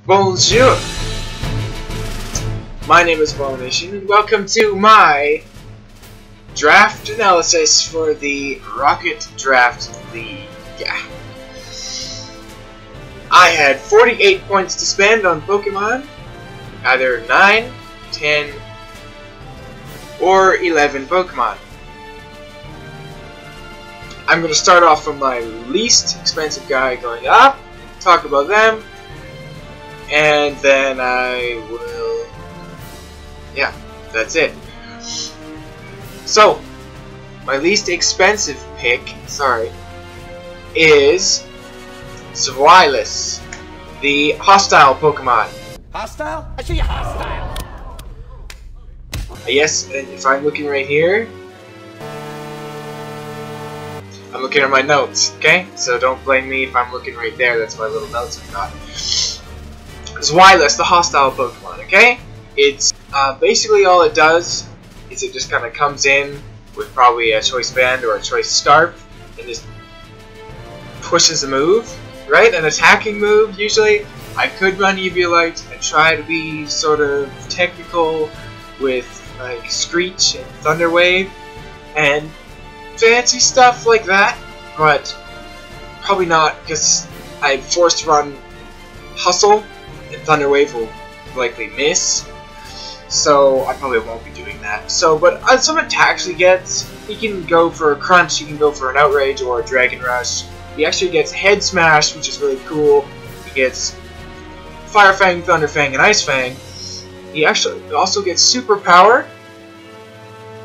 Bonjour! My name is Abomination, and welcome to my draft analysis for the Rocket Draft League. I had 48 points to spend on Pokemon, either 9, 10, or 11 Pokemon. I'm going to start off from my least expensive guy going up, talk about them, and then I will... yeah, that's it. So, my least expensive pick, is Zweilous, the hostile Pokemon. Hostile? I see you hostile. Yes, and if I'm looking right here, I'm looking at my notes, okay? So don't blame me if I'm looking right there, that's my little notes I've got. Zweilous, the hostile Pokemon, okay? It's basically all it does is it just kind of comes in with probably a choice band or a choice scarf and just pushes a move, right? An attacking move, usually. I could run Eviolite and try to be sort of technical with like Screech and Thunder Wave and fancy stuff like that, but probably not because I'm forced to run Hustle and Thunder Wave will likely miss, so I probably won't be doing that. So, but some attacks he gets, he can go for a Crunch, he can go for an Outrage or a Dragon Rush. He actually gets Head Smash, which is really cool. He gets Fire Fang, Thunder Fang, and Ice Fang. He actually also gets Super Power,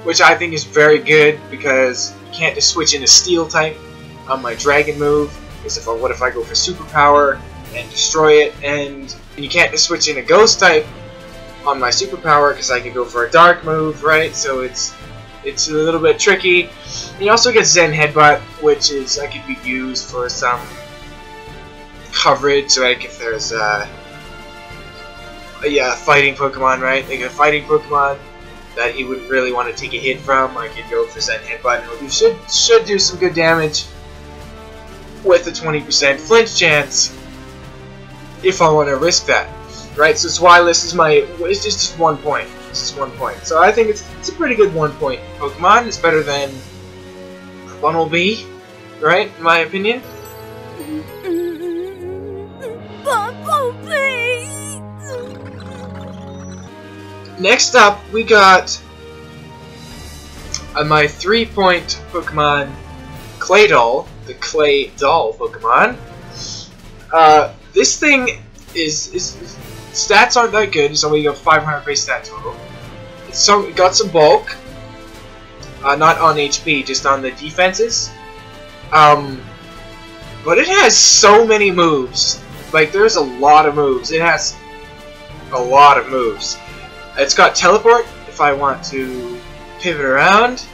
which I think is very good because you can't just switch into Steel type on my Dragon move. Because what if I go for Super Power and destroy it, and you can't just switch into Ghost type on my Super Power because I could go for a Dark move, right? So it's a little bit tricky. He also gets Zen Headbutt, which is I could be used for some coverage, like if there's fighting Pokemon, right? Like a fighting Pokemon that he wouldn't really want to take a hit from, I could go for Zen Headbutt, and it should do some good damage with a 20% flinch chance if I want to risk that, right? So Zweilous is it's just 1 point. It's just 1 point. So I think it's a pretty good 1 point Pokemon. It's better than Bunnelby, right? In my opinion. Next up, we got my 3-point Pokemon, Claydol, the Claydol Pokemon. This thing is stats aren't that good. It's only got 500 base stat total. It got some bulk, not on HP, just on the defenses. But it has so many moves. Like there's a lot of moves. It has a lot of moves. It's got Teleport if I want to pivot around.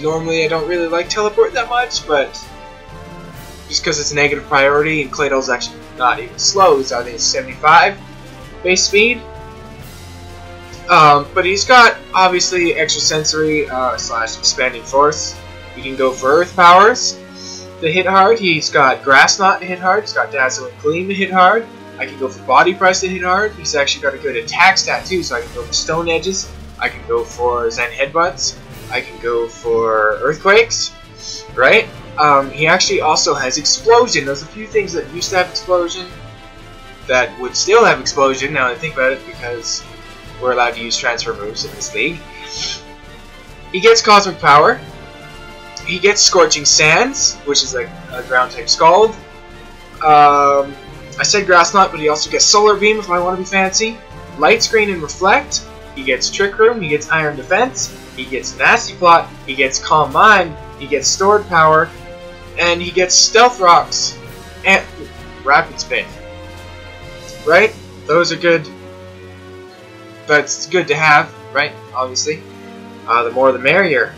Normally I don't really like Teleport that much, but just because it's a negative priority and Claydol's actually not even slow, so I think it's 75 base speed. But he's got obviously extra sensory slash expanding force. He can go for Earth powers to hit hard. He's got Grass Knot to hit hard. He's got Dazzling Gleam to hit hard. I can go for Body Press to hit hard. He's actually got a good attack stat too, so I can go for Stone Edges. I can go for Zen Headbutts. I can go for Earthquakes, right? He actually also has Explosion. There's a few things that used to have Explosion that would still have Explosion, now that I think about it, because we're allowed to use transfer moves in this league. He gets Cosmic Power. He gets Scorching Sands, which is like a ground-type Scald. I said Grass Knot, but he also gets Solar Beam if I want to be fancy. Light Screen and Reflect. He gets Trick Room. He gets Iron Defense. He gets Nasty Plot. He gets Calm Mind. He gets Stored Power. And he gets Stealth Rocks and Rapid Spin. Right? Those are good. That's good to have, right? Obviously. The more the merrier.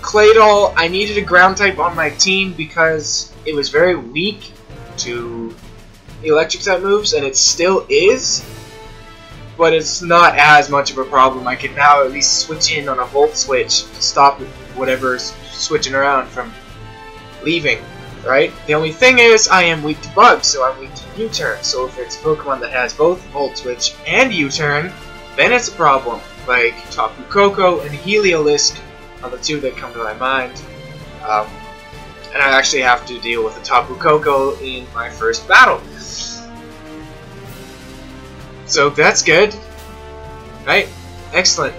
Claydol, I needed a ground type on my team because it was very weak to electric type moves, and it still is, but it's not as much of a problem. I can now at least switch in on a Volt Switch to stop whatever's switching around from leaving. right? The only thing is, I am weak to bugs, so I'm weak to U-turn. So if it's a Pokemon that has both Volt Switch and U-turn, then it's a problem. Like Tapu Koko and Heliolisk are the two that come to my mind. And I actually have to deal with a Tapu Koko in my first battle. So that's good. Right? Excellent.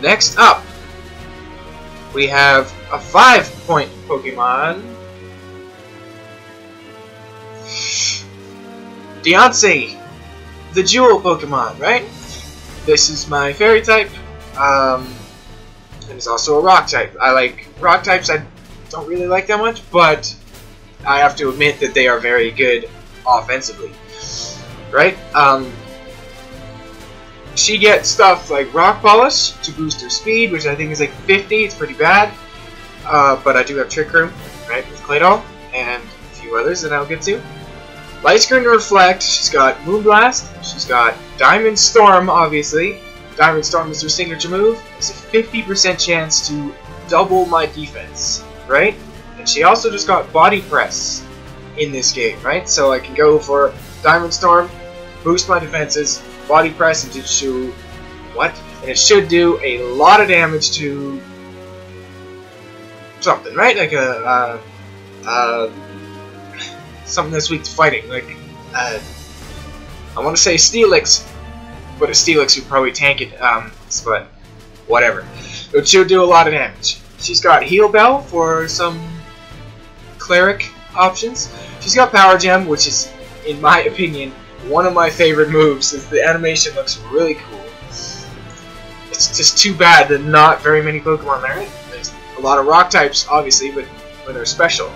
Next up, we have a 5-point Pokemon. Deontay, the Jewel Pokemon, right? This is my Fairy type, and it's also a Rock type. I like Rock types, I don't really like that much, but I have to admit that they are very good offensively, right? She gets stuff like Rock Polish to boost her speed, which I think is like 50, it's pretty bad, but I do have Trick Room, right, with Claydol, and a few others that I'll get to. Light Screen to Reflect, she's got Moonblast, she's got Diamond Storm, obviously. Diamond Storm is her signature move. It's a 50% chance to double my defense, right? And she also just got Body Press in this game, right? So I can go for Diamond Storm, boost my defenses, Body Press, and just shoot what? And it should do a lot of damage to something, right? Like something that's weak to fighting, like I want to say Steelix, but a Steelix would probably tank it, but whatever. It should do a lot of damage. She's got Heal Bell for some cleric options. She's got Power Gem, which is, in my opinion, one of my favorite moves, since the animation looks really cool. It's just too bad that not very many Pokemon learn it. There's a lot of Rock types, obviously, but when they're special.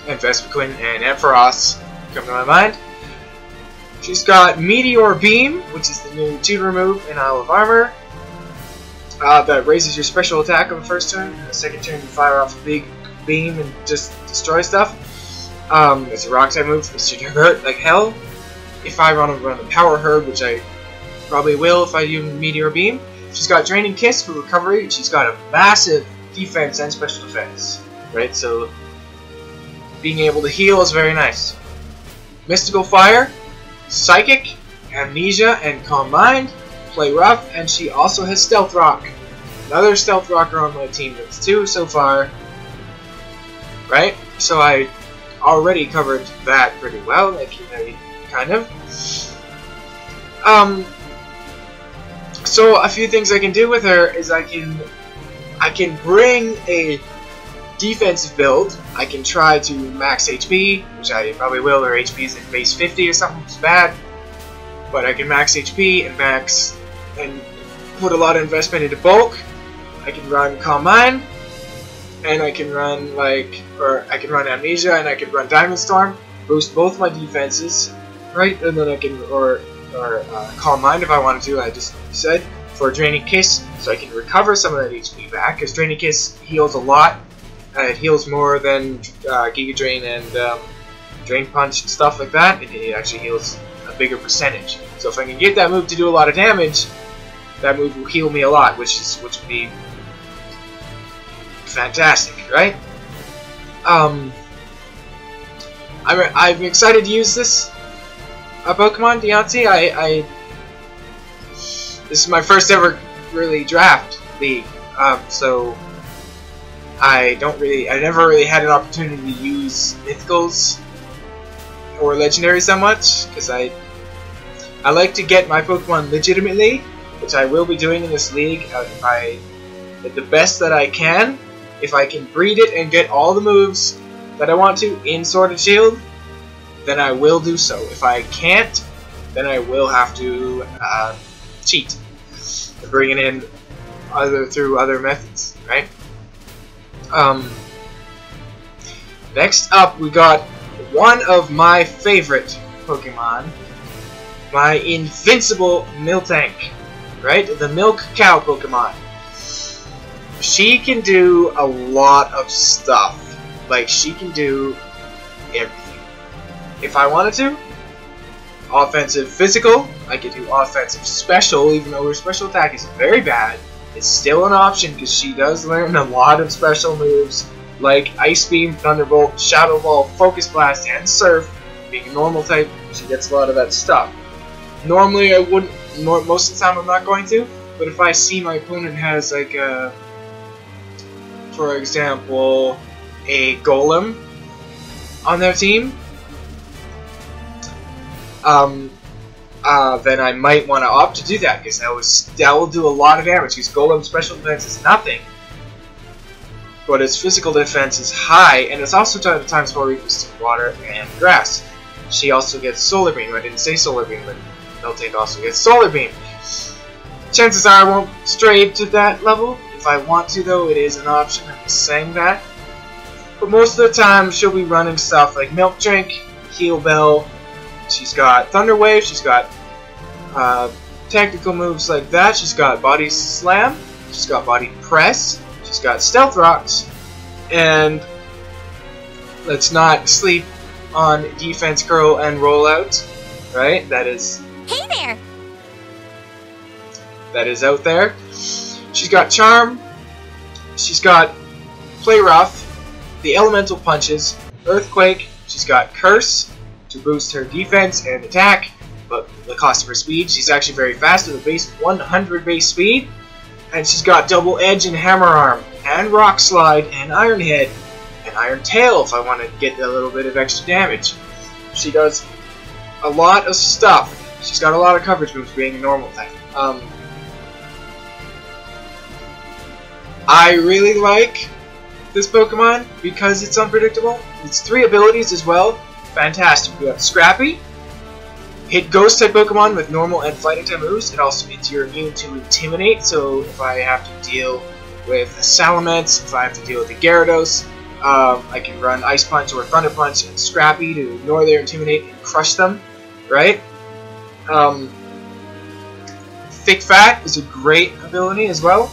And Vespiquen and Ampharos come to my mind. She's got Meteor Beam, which is the new tutor move in Isle of Armor. That raises your special attack on the first turn, and the second turn you fire off a big beam and just destroy stuff. It's a Rock type move, which should hurt like hell. If I run the Power Herb, which I probably will if I do Meteor Beam. She's got Draining Kiss for recovery. She's got a massive defense and special defense, right? So being able to heal is very nice. Mystical Fire, Psychic, Amnesia, and Calm Mind. Play rough, and she also has Stealth Rock. Another Stealth Rocker on my team. That's 2 so far. Right? So I already covered that pretty well, like, you know, kind of. So a few things I can do with her is I can bring a defensive build. I can try to max HP, which I probably will. Her HP is like base 50 or something, which is bad. But I can max HP and put a lot of investment into bulk. I can run Calm Mind, and I can run I can run Amnesia, and I can run Diamond Storm, boost both my defenses, right? And then I can or Calm Mind if I wanted to. I just said for Draining Kiss, so I can recover some of that HP back, because Draining Kiss heals a lot. It heals more than Giga Drain and Drain Punch and stuff like that. It actually heals a bigger percentage. So if I can get that move to do a lot of damage, that move will heal me a lot, which would be fantastic, right? I'm excited to use this Pokemon, Deontay. This is my first ever really draft league, so I never really had an opportunity to use Mythicals or Legendaries that much, because I like to get my Pokemon legitimately, which I will be doing in this league at the best that I can. If I can breed it and get all the moves that I want to in Sword and Shield, then I will do so. If I can't, then I will have to cheat and bring it in through other methods, right? Next up, we got one of my favorite Pokemon, my invincible Miltank, right? The Milk Cow Pokemon. She can do a lot of stuff. Like, she can do everything. If I wanted to, offensive physical, I could do offensive special, even though her special attack is very bad. It's still an option because she does learn a lot of special moves like Ice Beam, Thunderbolt, Shadow Ball, Focus Blast, and Surf. Being a normal type, she gets a lot of that stuff. Normally I wouldn't, most of the time I'm not going to, but if I see my opponent has like a, for example, a Golem on their team, then I might want to opt to do that, because that will do a lot of damage, because Golem's special defense is nothing, but its physical defense is high, and it's also times more resistant to water and grass. She also gets Solar Beam. I didn't say Solar Beam, but Miltank also gets Solar Beam. Chances are I won't stray to that level. If I want to, though, it is an option. I'm just saying that. But most of the time, she'll be running stuff like Milk Drink, Heal Bell. She's got Thunder Wave. She's got technical moves like that. She's got Body Slam. She's got Body Press. She's got Stealth Rocks. And let's not sleep on Defense Curl and Rollout. Right? That is... Hey there! That is out there. She's got Charm. She's got Play Rough. The Elemental Punches. Earthquake. She's got Curse to boost her defense and attack, but the cost of her speed. She's actually very fast with a base 100 base speed. And she's got Double Edge and Hammer Arm, and Rock Slide, and Iron Head, and Iron Tail if I want to get a little bit of extra damage. She does a lot of stuff. She's got a lot of coverage moves being a normal type. I really like this Pokemon because it's unpredictable. It's 3 abilities as well. Fantastic. We have Scrappy. Hit Ghost type Pokemon with normal and fighting type moves. It also means you're immune to Intimidate, so if I have to deal with a Salamence, if I have to deal with a Gyarados, I can run Ice Punch or Thunder Punch and Scrappy to ignore their Intimidate and crush them, right? Thick Fat is a great ability as well.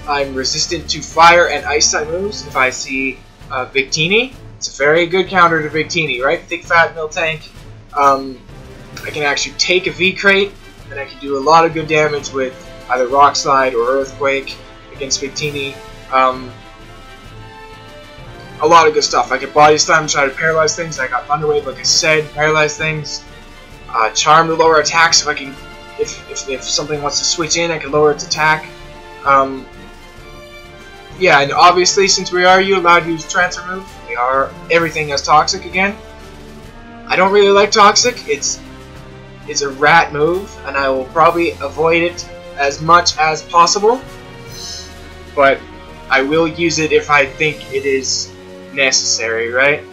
I'm resistant to Fire and Ice type moves if I see Victini. It's a very good counter to Victini, right? Thick Fat Miltank. I can actually take a V-Crate, and I can do a lot of good damage with either Rock Slide or Earthquake against Victini. A lot of good stuff. I can Body Slam, try to paralyze things. I got Thunder Wave, like I said, paralyze things. Charm to lower attacks. If I can, if something wants to switch in, I can lower its attack. Yeah, and obviously, since we are allowed to use Transfer Move, we are everything as Toxic again. I don't really like Toxic. It's a rat move, and I will probably avoid it as much as possible. But I will use it if I think it is necessary, right?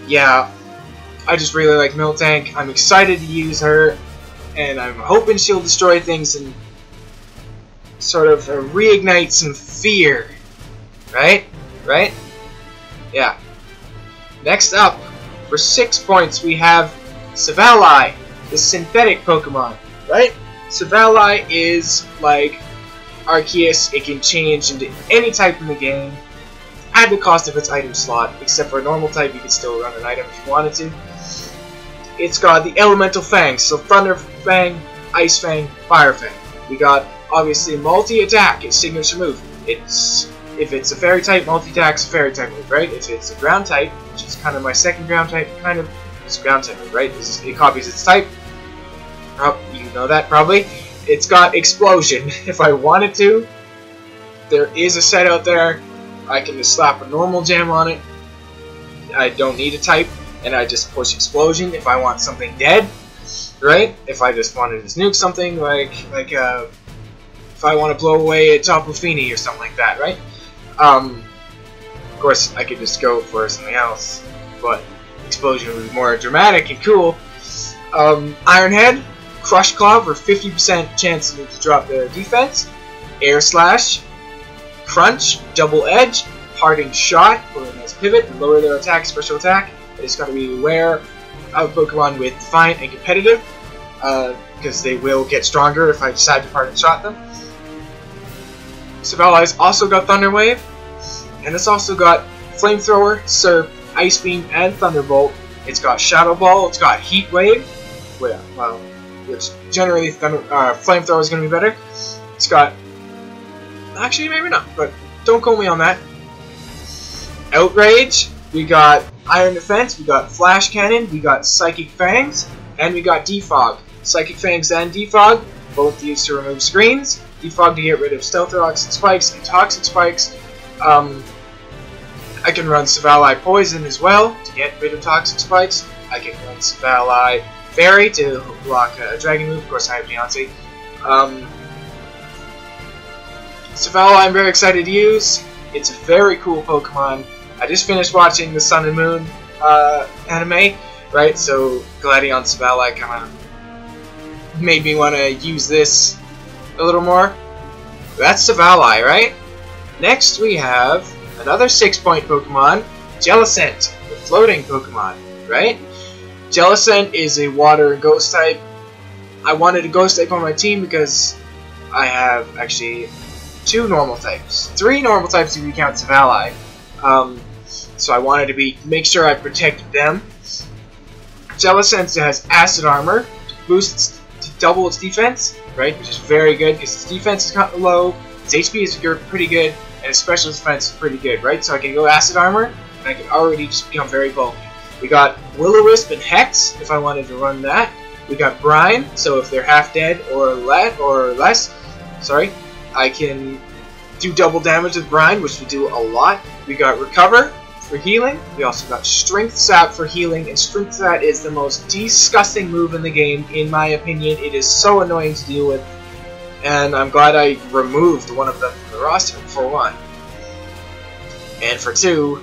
Yeah, I just really like Miltank. I'm excited to use her, and I'm hoping she'll destroy things and sort of reignite some fear, right? Right? Yeah. Next up, for 6 points, we have Savalai, the synthetic Pokemon, right? Savalai is like Arceus. It can change into any type in the game at the cost of its item slot, except for a normal type, you can still run an item if you wanted to. It's got the Elemental Fang, so Thunder Fang, Ice Fang, Fire Fang. We got, obviously, multi-attack, its signature move. If it's a Fairy type, multi-attack's a Fairy type move, right? If it's a Ground type, which is kind of my second Ground type, it's a Ground type move, right? It copies its type. Oh, you know that, probably. It's got Explosion. If I wanted to, there is a set out there. I can just slap a normal gem on it. I don't need a type, and I just push Explosion if I want something dead, right? If I just wanted to nuke something, like if I want to blow away a Tapu Fini or something like that, right? Of course, I could just go for something else, but Explosion would be more dramatic and cool. Iron Head, Crush Claw for 50% chance to drop their defense. Air Slash, Crunch, Double Edge, Parting Shot for a nice pivot and lower their attack, special attack. It's got to be aware of Pokemon with Defiant and Competitive, because they will get stronger if I decide to Parting Shot them. Savalai's also got Thunder Wave, and it's also got Flamethrower, Surf, Ice Beam, and Thunderbolt. It's got Shadow Ball, it's got Heat Wave, well, which generally Flamethrower is going to be better. It's got Actually, maybe not, but don't quote me on that. Outrage, we got Iron Defense, we got Flash Cannon, we got Psychic Fangs, and we got Defog. Psychic Fangs and Defog, both used to remove screens. Defog to get rid of Stealth Rocks and Spikes and Toxic Spikes. I can run Savalai Poison as well to get rid of Toxic Spikes. I can run Savalai Fairy to block a Dragon move. Of course, I have Beyonce. Savalai I'm very excited to use. It's a very cool Pokemon. I just finished watching the Sun and Moon anime, right? So Gladion Savalai kind of made me want to use this a little more. That's Savalai, right? Next we have another 6-point Pokemon, Jellicent, the floating Pokemon, right? Jellicent is a water and ghost type. I wanted a ghost type on my team because I have actually 2 normal types. 3 normal types if you count Savalai. So I wanted to make sure I protected them. Jellicent has Acid Armor to double its defense, right? Which is very good because its defense is kind of low, its HP is pretty good, and its special defense is pretty good, right? So I can go Acid Armor, and I can already just become very bulky. We got Will-O-Wisp and Hex, if I wanted to run that. We got Brine, so if they're half dead or less, I can do double damage with Brine, which will do a lot. We got Recover for healing. We also got Strength Sap for healing, and Strength Sap is the most disgusting move in the game, in my opinion. It is so annoying to deal with, and I'm glad I removed one of them from the roster, for 1. And for 2,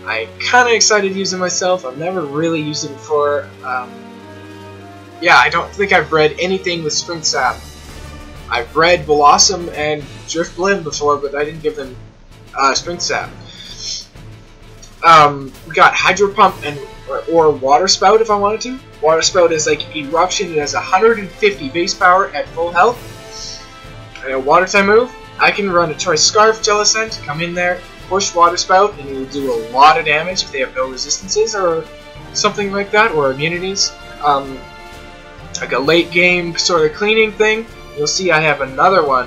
I'm kind of excited to use it myself. I've never really used it before. Yeah, I don't think I've bred anything with Strength Sap. I've bred Blossom and Drifblim before, but I didn't give them Strength Sap. We got Hydro Pump or Water Spout if I wanted to. Water Spout is like Eruption. It has 150 base power at full health. And a Water type move. I can run a Choice Scarf Jellicent, come in there, push Water Spout, and it will do a lot of damage if they have no resistances or something like that, or immunities. Like a late game sort of cleaning thing. You'll see I have another one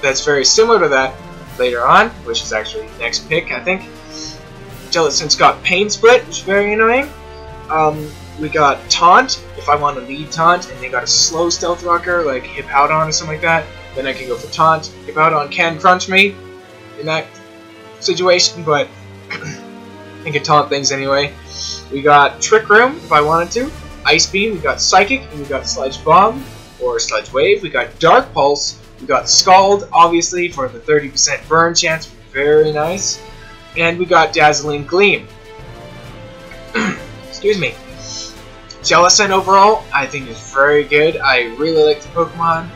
that's very similar to that later on, which is actually next pick, I think. Jellicent's got Pain Split, which is very annoying. We got Taunt, if I want to lead Taunt, and they got a slow Stealth Rocker, like Hippowdon or something like that, then I can go for Taunt. Hippowdon can crunch me in that situation, but I can taunt things anyway. We got Trick Room, if I wanted to. Ice Beam, we got Psychic, and we got Sludge Bomb, or Sludge Wave. We got Dark Pulse, we got Scald, obviously, for the 30% burn chance, very nice. And we got Dazzling Gleam. Excuse me. Jellicent overall, I think is very good. I really like the Pokemon.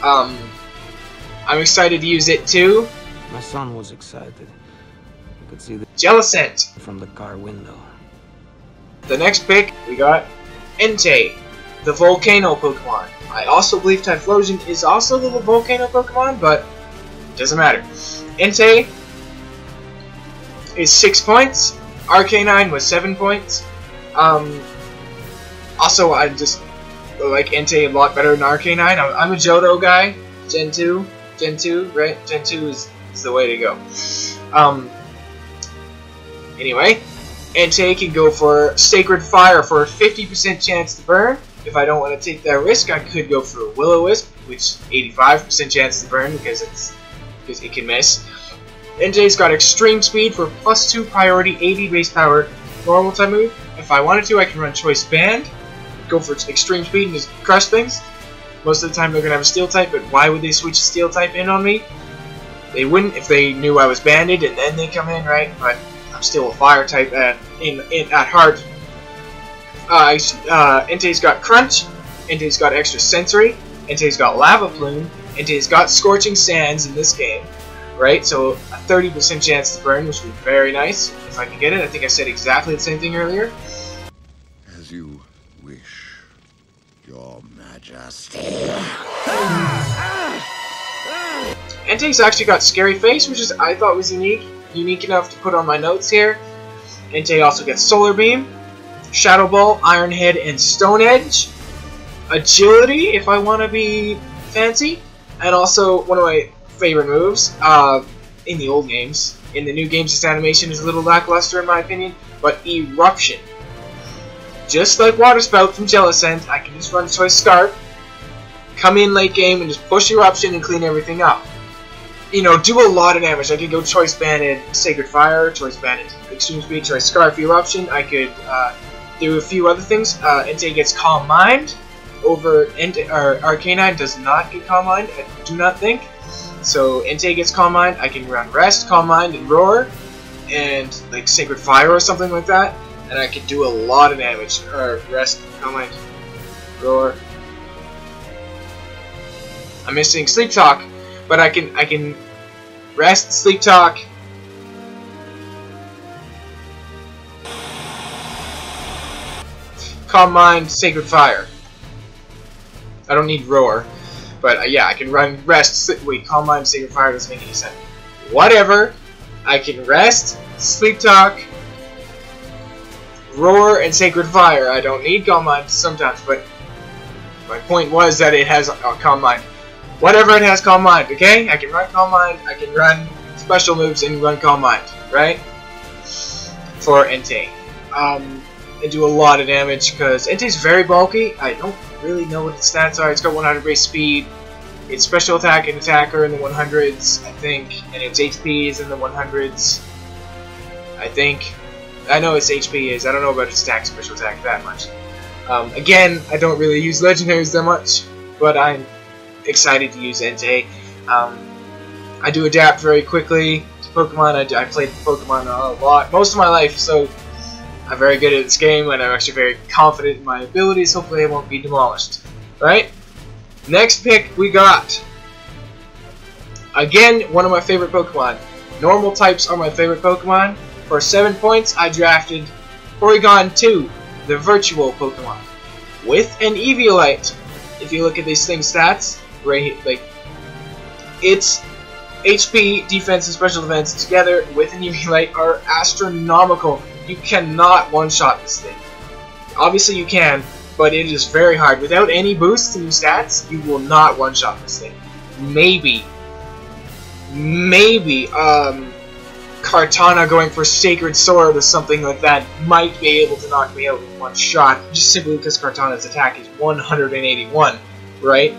I'm excited to use it too. My son was excited. You could see the Jellicent from the car window. The next pick, we got Entei, the Volcano Pokemon. I also believe Typhlosion is also the Volcano Pokemon, but it doesn't matter. Entei is 6 points. Arcanine was 7 points. Also, I just like Entei a lot better than Arcanine. I'm a Johto guy. Gen 2, right? Gen 2 is the way to go. Anyway, Entei can go for Sacred Fire for a 50% chance to burn. If I don't want to take that risk, I could go for Will-O-Wisp, which 85% chance to burn because it can miss. Entei's got Extreme Speed for +2 priority, 80 base power, normal type move. If I wanted to, I can run Choice Band, go for Extreme Speed and just crush things. Most of the time they're going to have a Steel type, but why would they switch a Steel type in on me? They wouldn't if they knew I was banded and then they come in, right? But I'm still a Fire type at heart. Entei's got Crunch, Entei's got Extra Sensory, Entei's got Lava Plume, Entei's got Scorching Sands in this game, right? So a 30% chance to burn, which would be very nice if I can get it. I think I said exactly the same thing earlier. As you wish, Your Majesty. Entei's actually got Scary Face, which I thought was unique enough to put on my notes here. Entei also gets Solar Beam, Shadow Ball, Iron Head, and Stone Edge. Agility, if I want to be fancy. And also, one of my favorite moves in the old games. In the new games, this animation is a little lackluster in my opinion, but Eruption. Just like Water Spout from Jellicent, I can just run Choice Scarf, come in late game and just push Eruption and clean everything up. You know, do a lot of damage. I could go Choice Banded Sacred Fire, Choice Banded Extreme Speed, Choice Scarf, Eruption. I could do a few other things. Entei gets Calm Mind over Arcanine does not get Calm Mind, I do not think. So Entei gets Calm Mind. I can run Rest, Calm Mind, and Roar, and like Sacred Fire or something like that. And I can do a lot of damage. Rest, Calm Mind, Roar. I'm missing Sleep Talk, but I can Rest, Sleep Talk. Calm Mind, Sacred Fire. I don't need Roar, but yeah, I can run Rest. Wait, Calm Mind, Sacred Fire doesn't make any sense. Whatever. I can Rest, Sleep Talk, Roar, and Sacred Fire. I don't need Calm Mind sometimes, but my point was that it has Calm Mind. Whatever it has Calm Mind, okay? I can run Calm Mind, I can run special moves and run Calm Mind, right? For Entei. And do a lot of damage because Entei's very bulky. I don't really know what its stats are. It's got 100 base speed. Its special attack and attacker in the 100s, I think, and its HP is in the 100s. I think. I know its HP is. I don't know about its attack, special attack that much. Again, I don't really use legendaries that much, but I'm excited to use Entei. I do adapt very quickly to Pokemon. I played Pokemon a lot, most of my life, so I'm very good at this game, and I'm actually very confident in my abilities. Hopefully I won't be demolished. Right? Next pick we got, again, one of my favorite Pokemon. Normal types are my favorite Pokemon. For 7 points, I drafted Porygon 2, the virtual Pokemon, with an Eviolite. If you look at these thing's stats, right here, like, its HP, defense, and special defense together with an Eviolite are astronomical. You cannot one-shot this thing. Obviously you can, but it is very hard. Without any boosts in your stats, you will not one-shot this thing. Maybe, Kartana going for Sacred Sword or something like that might be able to knock me out with one shot, just simply because Kartana's attack is 181, right?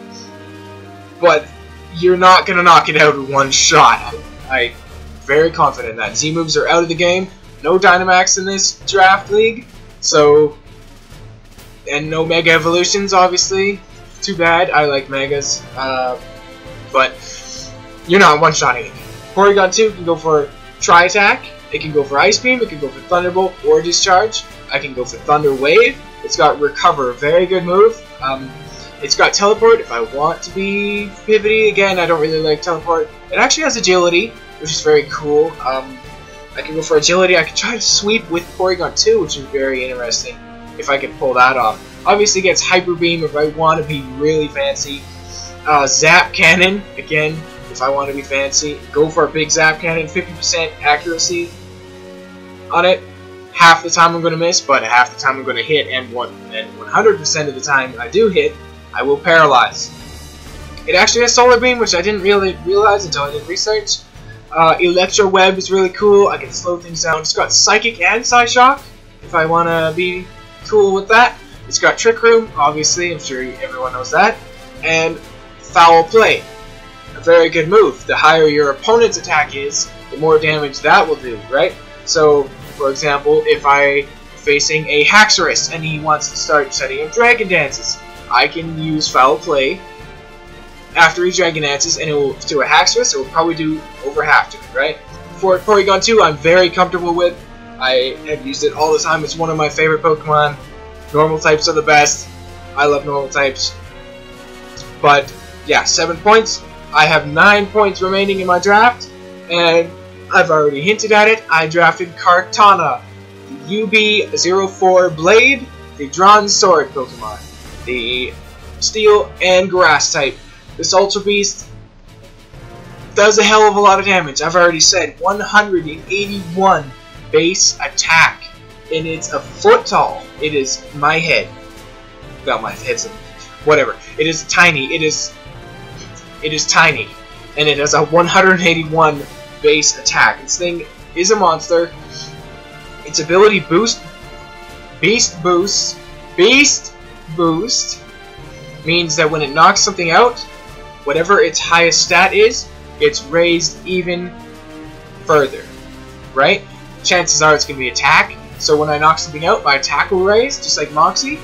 But you're not going to knock it out with one shot. I'm very confident in that. Z-moves are out of the game. No Dynamax in this draft league, so, and no Mega Evolutions, obviously. Too bad. I like Megas, but you're not one-shotting it. Porygon 2 can go for Tri-Attack, it can go for Ice Beam, it can go for Thunderbolt or Discharge. I can go for Thunder Wave. It's got Recover, very good move. It's got Teleport if I want to be pivoty. Again, I don't really like Teleport. It actually has Agility, which is very cool. I can go for Agility. I can try to sweep with Porygon 2, which is very interesting if I can pull that off. Obviously, it gets Hyper Beam if I want to be really fancy. Zap Cannon, again, if I want to be fancy. Go for a big Zap Cannon, 50% accuracy on it. Half the time I'm going to miss, but half the time I'm going to hit, and 100% of the time I do hit, I will paralyze. It actually has Solar Beam, which I didn't really realize until I did research. Electro Web is really cool. I can slow things down. It's got Psychic and Psyshock, if I want to be cool with that. It's got Trick Room, obviously. I'm sure everyone knows that. And Foul Play. A very good move. The higher your opponent's attack is, the more damage that will do, right? So, for example, if I'm facing a Haxorus and he wants to start setting up Dragon Dances, I can use Foul Play after he Dragon Dances, and it will do a Haxorus. It will probably do over half to it, right? For Porygon 2, I'm very comfortable with. I have used it all the time. It's one of my favorite Pokemon. Normal types are the best. I love normal types. But yeah, 7 points. I have 9 points remaining in my draft, and I've already hinted at it. I drafted Kartana, the UB-04 Blade, the Drawn Sword Pokemon, the Steel and Grass type. This Ultra Beast does a hell of a lot of damage. I've already said 181 base attack, and it's a foot tall. It is my head. Well, my head's whatever. It is tiny. It is tiny. and it has a 181 base attack. This thing is a monster. Its ability boost, Beast Boost, means that when it knocks something out, whatever its highest stat is, it's raised even further, right? Chances are it's going to be attack, so when I knock something out, my attack will raise, just like Moxie,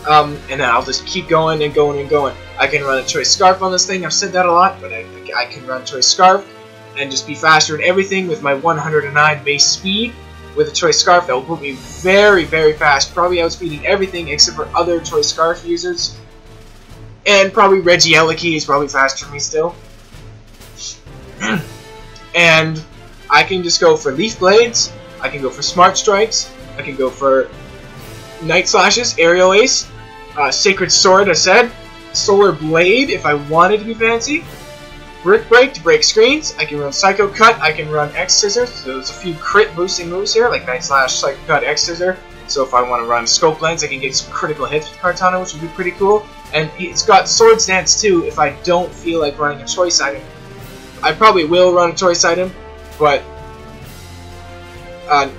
and then I'll just keep going and going and going. I can run a Choice Scarf on this thing, I've said that a lot, but I can run Choice Scarf and just be faster in everything with my 109 base speed. With a Choice Scarf, that will put me very, very fast, probably outspeeding everything except for other Choice Scarf users. And probably RoDL is probably faster than me still. And I can just go for Leaf Blades, I can go for Smart Strikes, I can go for Night Slashes, Aerial Ace, Sacred Sword, I said, Solar Blade if I wanted to be fancy, Brick Break to break screens, I can run Psycho Cut, I can run X Scissors, so there's a few crit boosting moves here, like Night Slash, Psycho Cut, X Scissor, so if I want to run Scope Lens, I can get some critical hits with Kartana, which would be pretty cool, and it's got Swords Dance too if I don't feel like running a choice item. I probably will run a choice item, but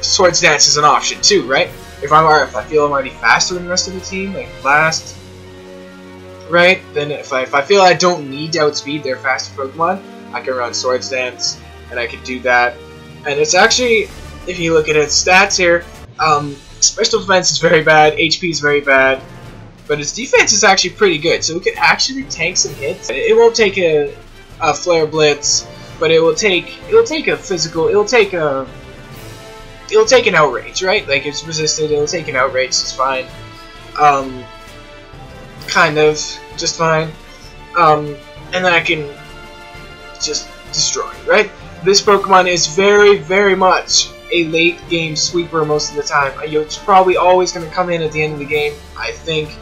Swords Dance is an option too, right? If I feel I'm already faster than the rest of the team, like last, right? Then if I feel I don't need to outspeed their faster Pokemon, I can run Swords Dance, and I can do that. And it's actually, if you look at its stats here, special defense is very bad, HP is very bad, but its defense is actually pretty good. So it can actually tank some hits. It won't take a Flare Blitz, but it'll take a physical, it'll take an Outrage, right? Like it's resisted, it'll take an Outrage, it's fine. Kind of, just fine. And then I can just destroy, right? This Pokemon is very, very much a late game sweeper most of the time. You're probably always going to come in at the end of the game, I think,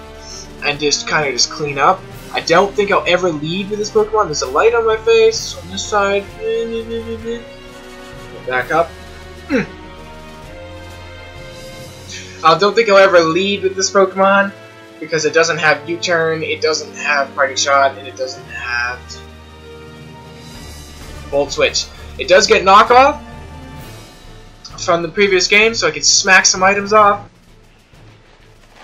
and just kind of just clean up. I don't think I'll ever lead with this Pokemon. There's a light on my face on this side. Back up. I don't think I'll ever lead with this Pokemon because it doesn't have U-Turn, it doesn't have Parting Shot, and it doesn't have Volt Switch. It does get knockoff from the previous game, so I can smack some items off.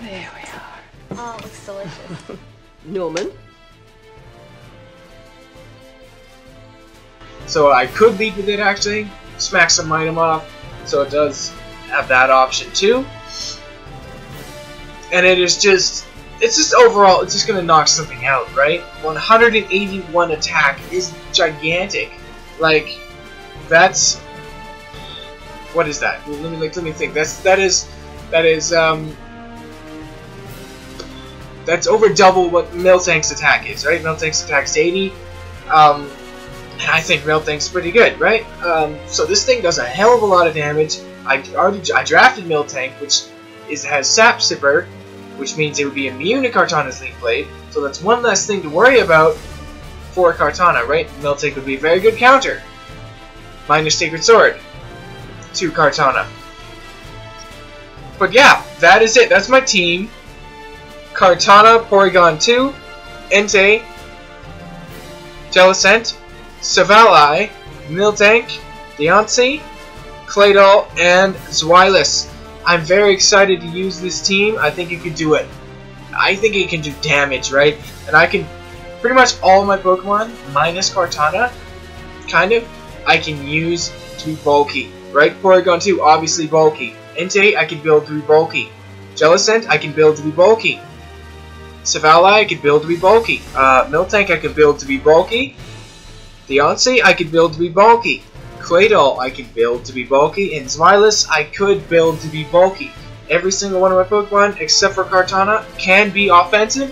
There we are. Oh, it looks delicious. Norman? So I could lead with it actually, smack some item off, so it does have that option too. And it's just overall, it's just gonna knock something out, right? 181 attack is gigantic. Like, that's, what is that? Let me think. That's over double what Miltank's attack is, right? Miltank's attack is 80. And I think Miltank's pretty good, right? So this thing does a hell of a lot of damage. I drafted Miltank, which has Sap Sipper, which means it would be immune to Kartana's Leaf Blade. So that's one less thing to worry about for Kartana, right? Miltank would be a very good counter. Minus Sacred Sword to Kartana. But yeah, that is it. That's my team. Kartana, Porygon 2, Entei, Jellicent, Savalai, Miltank, Deontay, Claydol, and Zweilous. I'm very excited to use this team. I think it can do it. I think it can do damage, right? And I can, pretty much all my Pokemon, minus Kartana, kind of, I can use to be bulky, right? Porygon 2, obviously bulky. Entei, I can build to be bulky. Jellicent, I can build to be bulky. Savalai, I can build to be bulky. Miltank, I can build to be bulky. Deontay, I can build to be bulky. Claydol, I can build to be bulky. And Zweilous, I could build to be bulky. Every single one of my Pokemon, except for Kartana, can be offensive,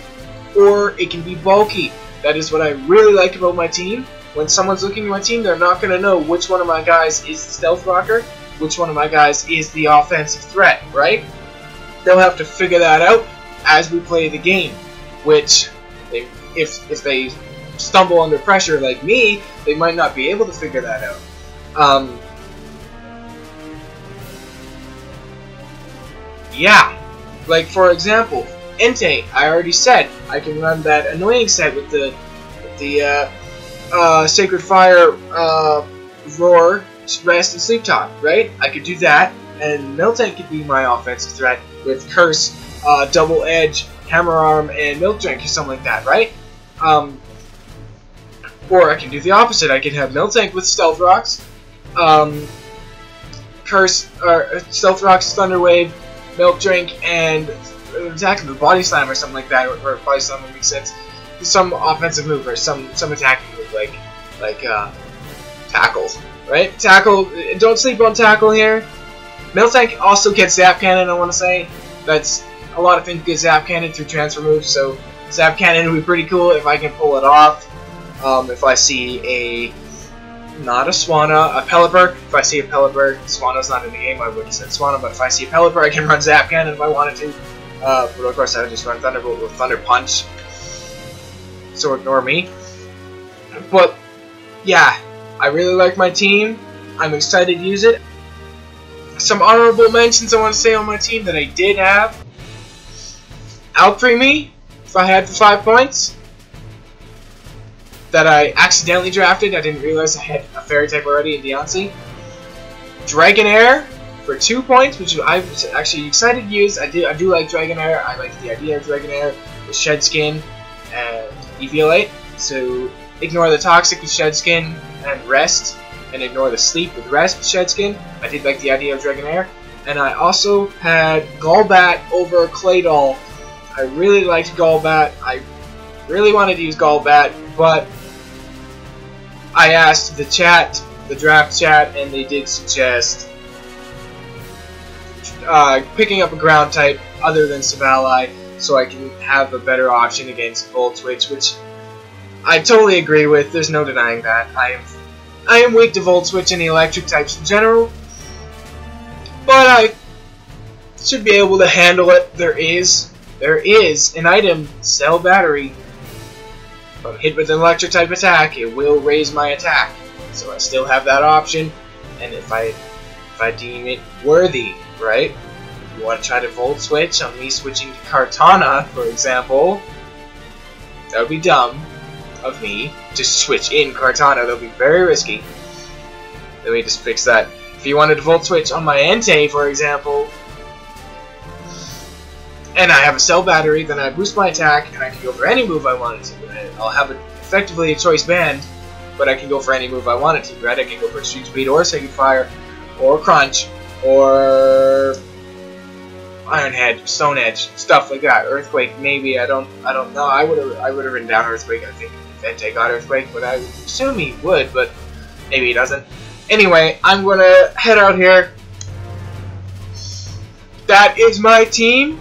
or it can be bulky. That is what I really like about my team. When someone's looking at my team, they're not going to know which one of my guys is the Stealth Rocker, which one of my guys is the offensive threat, right? They'll have to figure that out as we play the game, which, if they stumble under pressure like me, they might not be able to figure that out. Yeah, like for example, Entei, I already said I can run that annoying set with the Sacred Fire, Roar, Rest, and Sleep Talk, right? I could do that, and Miltank could be my offensive threat with Curse, Double Edge, Hammer Arm, and Milk Drink or something like that, right? Or I can do the opposite. I can have Miltank with Stealth Rocks, Curse, or Stealth Rocks, Thunder Wave, Milk Drink, and attack with Body Slam or something like that, or Body Slam would make sense. Some offensive move or some attacking move, like Tackle, right? Tackle. Don't sleep on Tackle here. Miltank also gets Zap Cannon. I want to say that's a lot of things get Zap Cannon through transfer moves. So Zap Cannon would be pretty cool if I can pull it off. If I see not a Swanna, a Pelipper. If I see a Pelipper, Swanna's not in the game. I would have said Swanna, but if I see a Pelipper, I can run Zap Cannon if I wanted to. But of course, I would just run Thunderbolt with Thunder Punch. So ignore me. But yeah, I really like my team. I'm excited to use it. Some honorable mentions I want to say on my team that I did have. Alpremi, if I had for 5 points. That I accidentally drafted. I didn't realize I had a Fairy type already in Deontay. Dragonair for 2 points, which I was actually excited to use. I do like Dragonair. I like the idea of Dragonair with Shed Skin and Eviolite. So ignore the Toxic with Shed Skin and Rest, and ignore the Sleep with Rest with Shed Skin. I did like the idea of Dragonair. And I also had Golbat over Claydol. I really liked Golbat. I really wanted to use Golbat, but I asked the chat, the draft chat, and they did suggest picking up a ground type other than Savalai, so I can have a better option against Volt Switch, which I totally agree with. There's no denying that. I am weak to Volt Switch and the electric types in general, but I should be able to handle it. There is an item, Cell Battery. If I'm hit with an electric type attack, it will raise my attack. So I still have that option, and if I deem it worthy, right? If you want to try to Volt Switch on me switching to Kartana, for example, that would be dumb of me to switch in Kartana. That would be very risky. Let me just fix that. If you wanted to Volt Switch on my Entei, for example, and I have a Cell Battery, then I boost my attack, and I can go for any move I wanted to. I'll have effectively a choice band, but I can go for any move I wanted to, right? I can go for Street Speed, or Sacred Fire, or Crunch, or Iron Head, Stone Edge, stuff like that. Earthquake, maybe. I don't know. I would have written down Earthquake. I think if Entei got Earthquake, but I would assume he would, but maybe he doesn't. Anyway, I'm gonna head out here. That is my team.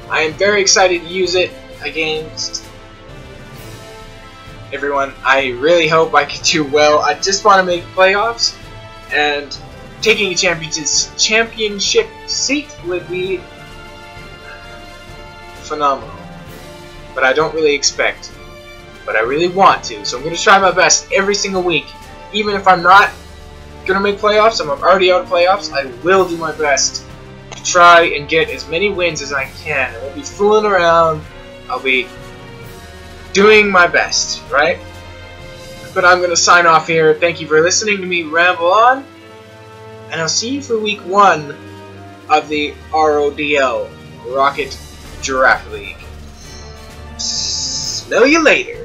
I am very excited to use it against everyone. I really hope I can do well. I just want to make playoffs, and taking a championship seat would be phenomenal. But I don't really expect. But I really want to, so I'm going to try my best every single week. Even if I'm not going to make playoffs, I'm already out of playoffs, I will do my best to try and get as many wins as I can. I won't be fooling around. I'll be doing my best, right? But I'm going to sign off here. Thank you for listening to me ramble on. And I'll see you for week 1 of the RoDL, Rocket Giraffe League. Smell you later.